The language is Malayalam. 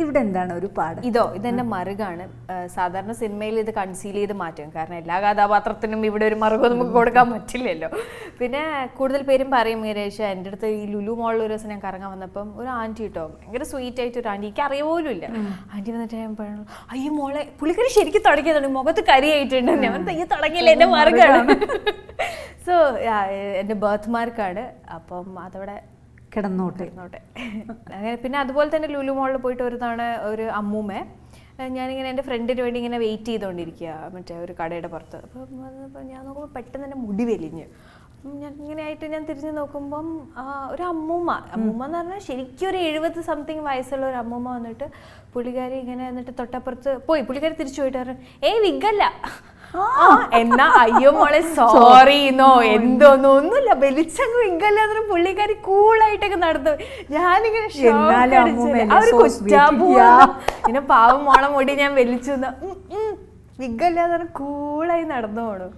ഇവിടെ എന്താണ് ഒരു പാട്? ഇതെന്റെ മറുകാണ്. സാധാരണ സിനിമയിൽ ഇത് കൺസീൽ ചെയ്ത് മാറ്റും, കാരണം എല്ലാ കഥാപാത്രത്തിനും ഇവിടെ ഒരു മറുക നമുക്ക് കൊടുക്കാൻ പറ്റില്ലല്ലോ. പിന്നെ കൂടുതൽ പേരും പറയും ഗിരീഷ്, എൻ്റെ അടുത്ത് ഈ ലുലു മോളിൽ ഒരു ദിവസം ഞാൻ കറങ്ങാൻ വന്നപ്പം ഒരു ആൻറ്റി കേട്ടോ, ഭയങ്കര സ്വീറ്റ് ആയിട്ട് ഒരു ആൻറ്റി, എനിക്ക് അറിയപോലും ഇല്ല. ആൻറ്റി വന്നിട്ട് ഞാൻ പറഞ്ഞു, അയ്യോ മോളെ പുള്ളിക്കാരി ശരിക്കും തുടങ്ങിയതാണ്, മുഖത്ത് കരിയായിട്ടുണ്ട്. ഞാൻ തയ്യ തുടങ്ങിയില്ല, എൻ്റെ മറുകാണ്. സോ എൻ്റെ ബർത്ത് മാർക്കാണ്. അപ്പം അതവിടെ കിടന്നോട്ടെ. അങ്ങനെ പിന്നെ അതുപോലെ തന്നെ ലുലു മോളിൽ പോയിട്ട് ഒരു തവണ ഒരു അമ്മൂമ്മ, ഞാനിങ്ങനെ എൻ്റെ ഫ്രണ്ടിന് വേണ്ടി ഇങ്ങനെ വെയിറ്റ് ചെയ്തുകൊണ്ടിരിക്കുക മറ്റേ ഒരു കടയുടെ പുറത്ത്. അപ്പം ഞാൻ നോക്കുമ്പോൾ പെട്ടെന്ന് തന്നെ മുടി വലിഞ്ഞ്. അപ്പം ഞാൻ ഇങ്ങനെ ആയിട്ട് ഞാൻ തിരിഞ്ഞ് നോക്കുമ്പം ഒരു അമ്മൂമ്മ എന്ന് പറഞ്ഞാൽ ശരിക്കും ഒരു 70 സംതിങ് വയസ്സുള്ള ഒരു അമ്മൂമ്മ വന്നിട്ട് പുള്ളിക്കാരി ഇങ്ങനെ എന്നിട്ട് തൊട്ടപ്പുറത്ത് പോയി. പുള്ളിക്കാരി തിരിച്ചു പോയിട്ട് പറഞ്ഞു, ഏയ് വിഗല്ല എന്നാ, അയ്യോ മോളെ സോറിന്നോ എന്തോന്നോ ഒന്നുമില്ല, വെളിച്ചങ്ങ് വിഗല്ല. പുള്ളിക്കാരി കൂളായിട്ടൊക്കെ നടന്നു. ഞാനിങ്ങനെ പിന്നെ പാവം മോളെ മുടി ഞാൻ വലിച്ചു വിഗല്ല കൂളായി നടന്നു പോണു.